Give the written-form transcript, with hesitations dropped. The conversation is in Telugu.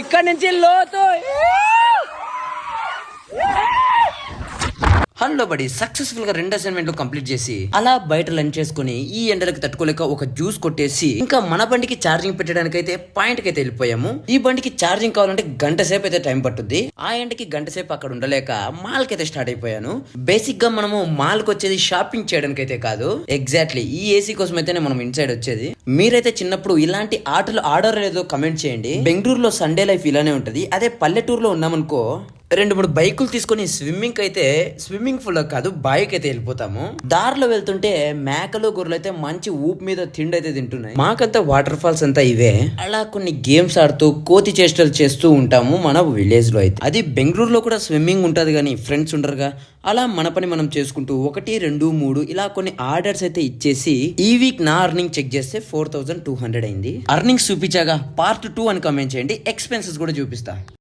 ఇక్కడ నుంచి లోతు. హలో బడి, సక్సెస్ఫుల్ గా 2 అసైన్మెంట్లు కంప్లీట్ చేసి అలా బయట లంచ్ చేసుకుని ఈ ఎండలకు తట్టుకోలేక ఒక జ్యూస్ కొట్టేసి ఇంకా మన బండికి ఛార్జింగ్ పెట్టడానికి అయితే పాయింట్ కి అయితే వెళ్ళిపోయాము. ఈ బండికి ఛార్జింగ్ కావాలంటే గంట సేపు అయితే టైం పట్టుద్ది. ఆ ఎండకి గంట సేపు అక్కడ ఉండలేక మాల్ కి అయితే స్టార్ట్ అయిపోయాను. బేసిక్ గా మనము మాల్ కి వచ్చేది షాపింగ్ చేయడానికి అయితే కాదు, ఎగ్జాక్ట్లీ ఈ ఏసీ కోసం అయితేనే మనం ఇన్సైడ్ వచ్చేది. మీరైతే చిన్నప్పుడు ఇలాంటి ఆటలు ఆడలేదో కమెంట్ చేయండి. బెంగళూరులో సండే లైఫ్ ఇలానే ఉంటది. అదే పల్లెటూరులో ఉన్నామనుకో 2-3 బైకులు తీసుకొని స్విమ్మింగ్ పూల్ కాదు బాయికి అయితే వెళ్ళిపోతాము. దారిలో వెళ్తుంటే మేకలు గొర్రెలు అయితే మంచి ఊపు మీద తిండి అయితే తింటున్నాయి. మాకంతా వాటర్ ఫాల్స్ అంతా ఇవే. అలా కొన్ని గేమ్స్ ఆడుతూ కోతి చేష్టలు చేస్తూ ఉంటాము మన విలేజ్ లో అయితే. అది బెంగళూరులో కూడా స్విమ్మింగ్ ఉంటది కానీ ఫ్రెండ్స్ ఉండరుగా. అలా మన పని మనం చేసుకుంటూ 1, 2, 3 ఇలా కొన్ని ఆర్డర్స్ అయితే ఇచ్చేసి ఈ వీక్ నా అర్నింగ్ చెక్ చేస్తే 4200 అయింది. అర్నింగ్స్ చూపించాగా పార్ట్ 2 అని కామెంట్ చేయండి. ఎక్స్పెన్సెస్ కూడా చూపిస్తా.